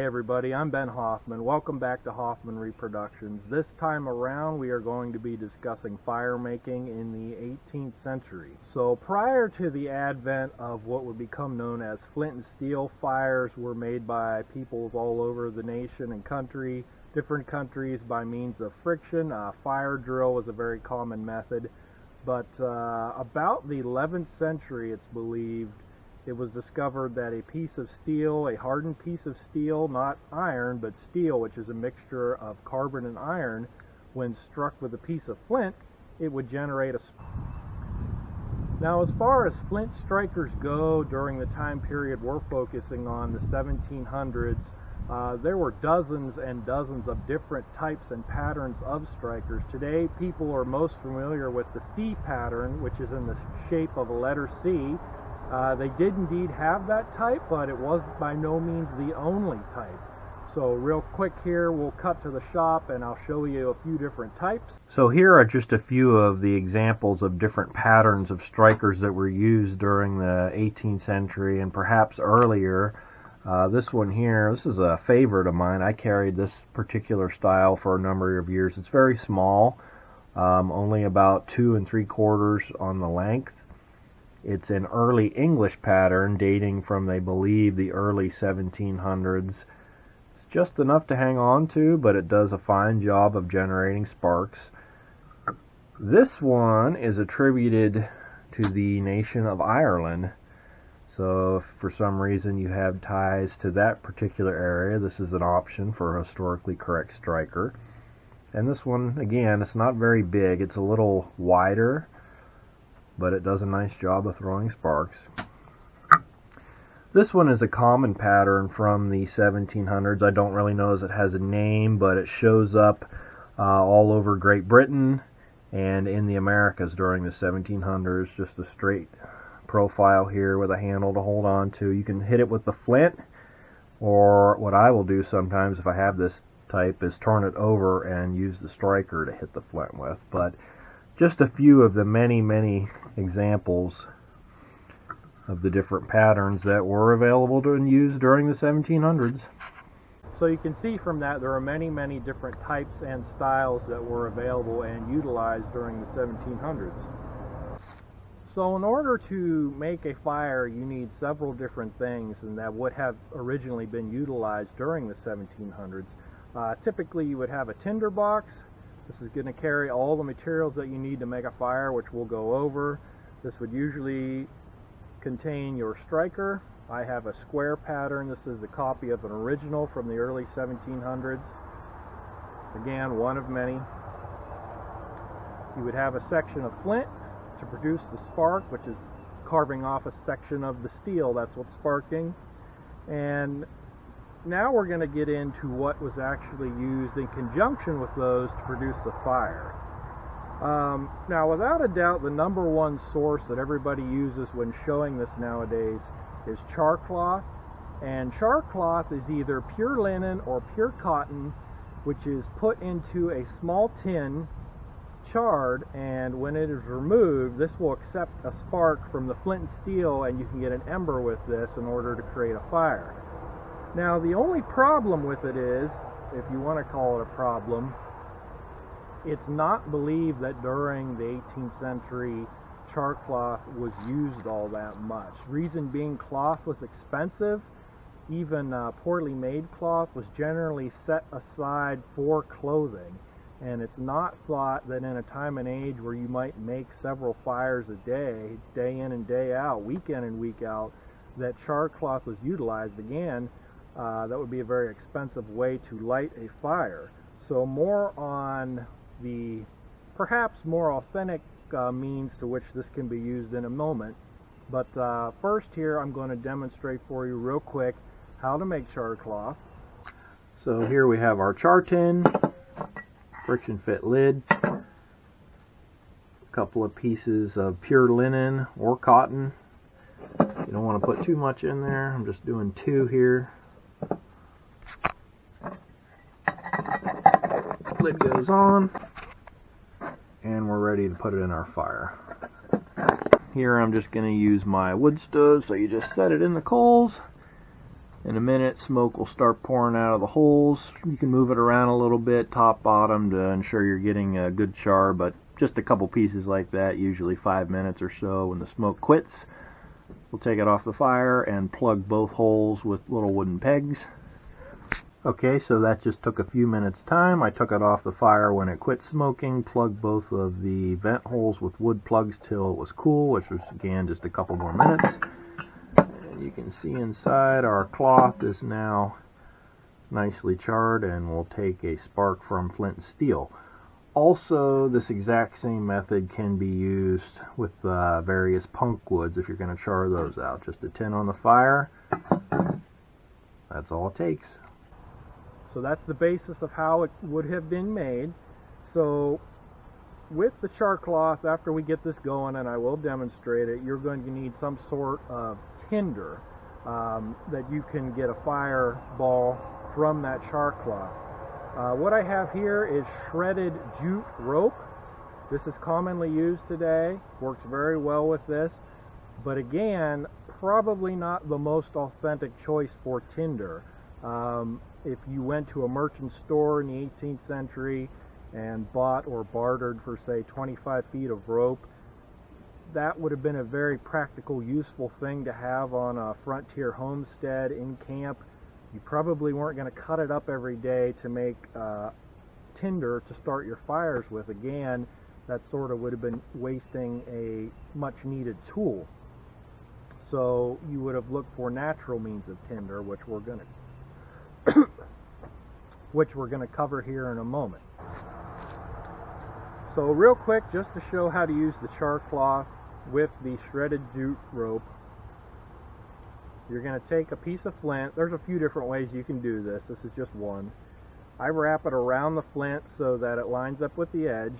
Hey everybody, I'm Ben Hoffman. Welcome back to Hoffman Reproductions. This time around we are going to be discussing fire making in the 18th century. So prior to the advent of what would become known as flint and steel, fires were made by peoples all over the nation and country, different countries, by means of friction. Fire drill was a very common method, but about the 11th century, it's believed, it was discovered that a piece of steel, a hardened piece of steel, not iron, but steel, which is a mixture of carbon and iron, when struck with a piece of flint, it would generate a spark. Now, as far as flint strikers go, during the time period we're focusing on, the 1700s, there were dozens and dozens of different types and patterns of strikers. Today, people are most familiar with the C pattern, which is in the shape of a letter C. They did indeed have that type, but it was by no means the only type. So real quick here, we'll cut to the shop and I'll show you a few different types. So here are just a few of the examples of different patterns of strikers that were used during the 18th century and perhaps earlier. This one here, this is a favorite of mine. I carried this particular style for a number of years. It's very small, only about 2 3/4 on the length. It's an early English pattern dating from, they believe, the early 1700s. It's just enough to hang on to, but it does a fine job of generating sparks. This one is attributed to the nation of Ireland. So if for some reason you have ties to that particular area, this is an option for a historically correct striker. And this one, again, it's not very big. It's a little wider, but it does a nice job of throwing sparks. This one is a common pattern from the 1700s. I don't really know as it has a name, but it shows up all over Great Britain and in the Americas during the 1700s. Just a straight profile here with a handle to hold on to. You can hit it with the flint, or what I will do sometimes if I have this type is turn it over and use the striker to hit the flint with. But just a few of the many examples of the different patterns that were available to and used during the 1700s. So you can see from that there are many different types and styles that were available and utilized during the 1700s. So in order to make a fire, you need several different things, and that would have originally been utilized during the 1700s. Typically you would have a tinder box. This is going to carry all the materials that you need to make a fire, which we'll go over. This would usually contain your striker. I have a square pattern. This is a copy of an original from the early 1700s. Again, one of many. You would have a section of flint to produce the spark, which is carving off a section of the steel. That's what's sparking. And now we're going to get into what was actually used in conjunction with those to produce a fire. Now, without a doubt, the number one source that everybody uses when showing this nowadays is char cloth. And char cloth is either pure linen or pure cotton, which is put into a small tin, charred, and when it is removed, this will accept a spark from the flint and steel, and you can get an ember with this in order to create a fire. Now, the only problem with it is, if you want to call it a problem, it's not believed that during the 18th century char cloth was used all that much. Reason being, cloth was expensive. Even poorly made cloth was generally set aside for clothing. And it's not thought that in a time and age where you might make several fires a day, day in and day out, week in and week out, that char cloth was utilized. Again, that would be a very expensive way to light a fire. So more on the perhaps more authentic means to which this can be used in a moment. But first here I'm going to demonstrate for you real quick how to make char cloth. So here we have our char tin, friction fit lid, a couple of pieces of pure linen or cotton. You don't want to put too much in there. I'm just doing 2 here. Lid goes on, and we're ready to put it in our fire. Here I'm just going to use my wood stove, so you just set it in the coals, In a minute, smoke will start pouring out of the holes. You can move it around a little bit, top, bottom, to ensure you're getting a good char, but just a couple pieces like that, usually 5 minutes or so. When the smoke quits, we'll take it off the fire and plug both holes with little wooden pegs. Okay, so that just took a few minutes time. I took it off the fire when it quit smoking, plugged both of the vent holes with wood plugs till it was cool, which was again just a couple more minutes. You can see inside our cloth is now nicely charred, and we'll take a spark from flint and steel. Also, this exact same method can be used with various punk woods if you're going to char those out. Just a tin on the fire. That's all it takes. So that's the basis of how it would have been made. So with the char cloth, after we get this going, and I will demonstrate it, you're going to need some sort of tinder that you can get a fireball from that char cloth. What I have here is shredded jute rope. This is commonly used today, works very well with this, but again, probably not the most authentic choice for tinder. If you went to a merchant store in the 18th century and bought or bartered for, say, 25 feet of rope, that would have been a very practical, useful thing to have on a frontier homestead in camp. You probably weren't going to cut it up every day to make tinder to start your fires with. Again, that sort of would have been wasting a much needed tool. So you would have looked for natural means of tinder, which we're going to cover here in a moment. So real quick, just to show how to use the char cloth with the shredded jute rope, you're going to take a piece of flint. There's a few different ways you can do this. This is just one. I wrap it around the flint so that it lines up with the edge.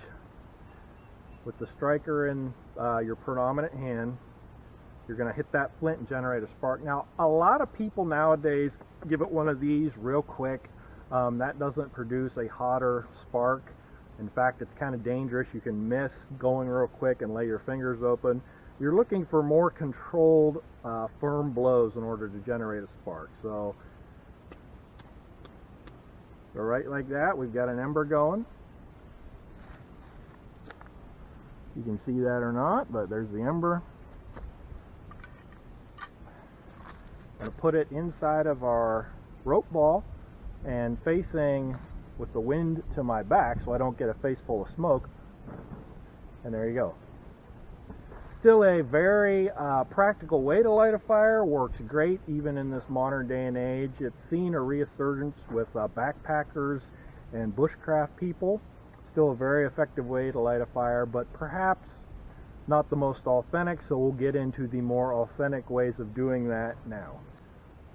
With the striker in your predominant hand, you're going to hit that flint and generate a spark. Now, a lot of people nowadays give it one of these real quick. That doesn't produce a hotter spark. In fact, it's kind of dangerous. You can miss going real quick and lay your fingers open. You're looking for more controlled, firm blows in order to generate a spark. So right like that, we've got an ember going. You can see that or not, but there's the ember. I'm going to put it inside of our rope ball and facing with the wind to my back so I don't get a face full of smoke. And there you go. Still a very practical way to light a fire. Works great even in this modern day and age. It's seen a resurgence with backpackers and bushcraft people. Still a very effective way to light a fire, but perhaps not the most authentic, so we'll get into the more authentic ways of doing that now.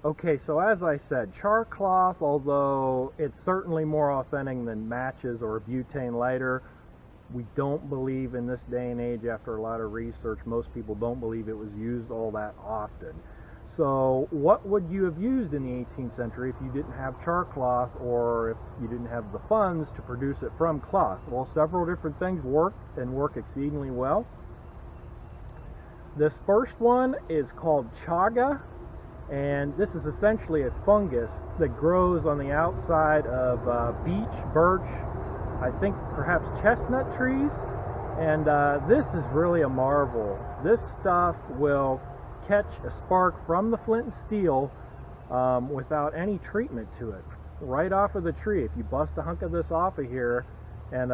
Okay, so as I said, char cloth, although it's certainly more authentic than matches or a butane lighter, we don't believe in this day and age, after a lot of research, most people don't believe it was used all that often. So what would you have used in the 18th century if you didn't have char cloth, or if you didn't have the funds to produce it from cloth? Well, several different things work and work exceedingly well. This first one is called chaga, and this is essentially a fungus that grows on the outside of beech, birch, I think perhaps chestnut trees, and this is really a marvel. This stuff will catch a spark from the flint and steel without any treatment to it, right off of the tree. If you bust a hunk of this off of here and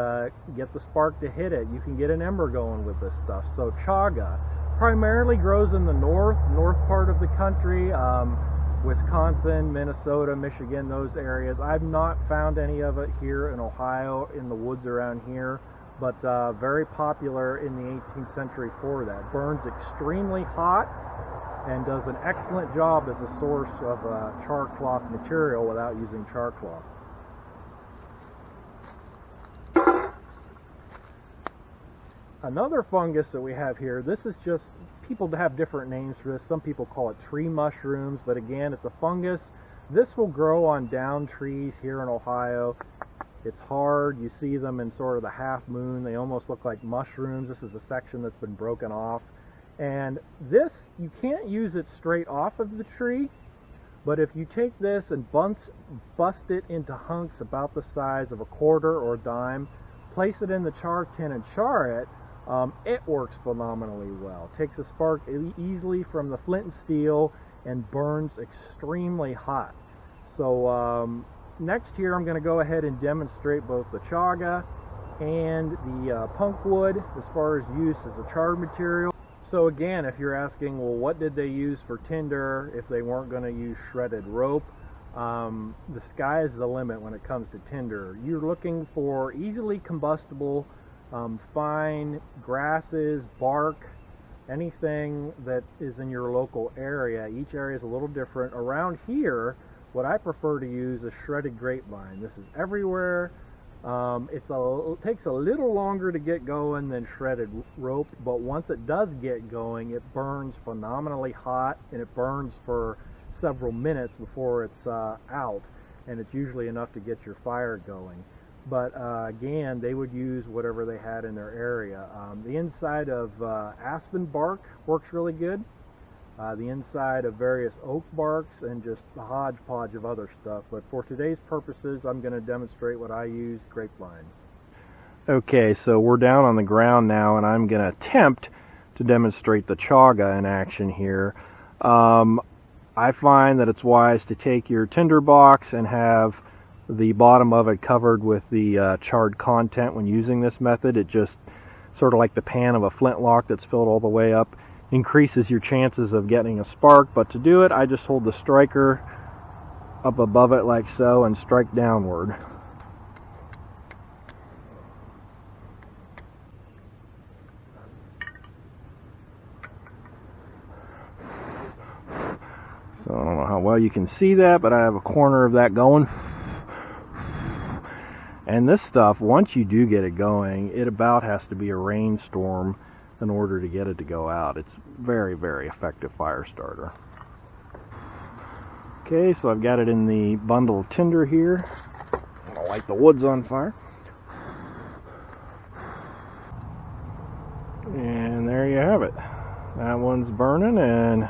get the spark to hit it, you can get an ember going with this stuff. So chaga primarily grows in the north part of the country, Wisconsin, Minnesota, Michigan, those areas. I've not found any of it here in Ohio, in the woods around here, but very popular in the 18th century for that. Burns extremely hot and does an excellent job as a source of char cloth material without using char cloth. Another fungus that we have here, this is just, people have different names for this. Some people call it tree mushrooms, but again, it's a fungus. This will grow on down trees here in Ohio. It's hard. You see them in sort of the half moon. They almost look like mushrooms. This is a section that's been broken off. And this, you can't use it straight off of the tree. But if you take this and bust it into hunks about the size of a quarter or a dime, place it in the char tin and char it, it works phenomenally well. Takes a spark easily from the flint and steel and burns extremely hot. So next here I'm going to go ahead and demonstrate both the chaga and the punk wood as far as use as a charred material. So again, if you're asking, well, what did they use for tinder if they weren't going to use shredded rope? The sky is the limit when it comes to tinder. You're looking for easily combustible, fine grasses, bark, anything that is in your local area. Each area is a little different. Around here, what I prefer to use is shredded grapevine. This is everywhere. It takes a little longer to get going than shredded rope, but once it does get going, it burns phenomenally hot, and it burns for several minutes before it's out, and it's usually enough to get your fire going. But again, they would use whatever they had in their area. The inside of aspen bark works really good. The inside of various oak barks, and just a hodgepodge of other stuff. But for today's purposes, I'm going to demonstrate what I use, grapevine. Okay, so we're down on the ground now, and I'm going to attempt to demonstrate the chaga in action here. I find that it's wise to take your tinder box and have the bottom of it covered with the charred content when using this method. It just, sort of like the pan of a flintlock that's filled all the way up, increases your chances of getting a spark. But to do it, I just hold the striker up above it like so and strike downward. So I don't know how well you can see that, but I have a corner of that going. And this stuff, once you do get it going, it about has to be a rainstorm in order to get it to go out. It's very, very effective fire starter. Okay, so I've got it in the bundle of tinder here. I'm gonna light the woods on fire. And there you have it. That one's burning, and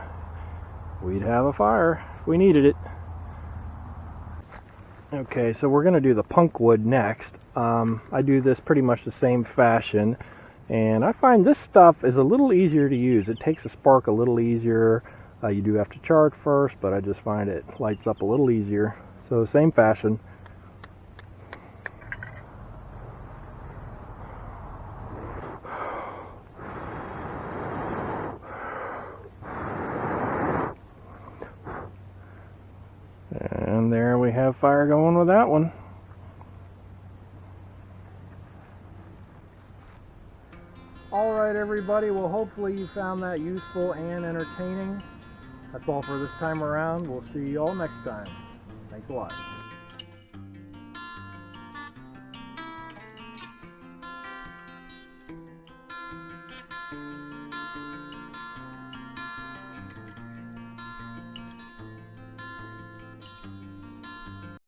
we'd have a fire if we needed it. Okay, so we're going to do the punk wood next. I do this pretty much the same fashion, and I find this stuff is a little easier to use. It takes a spark a little easier. You do have to char it first, but I just find it lights up a little easier. So same fashion. And there we have fire going with that one. Alright everybody, well hopefully you found that useful and entertaining. That's all for this time around. We'll see you all next time. Thanks a lot.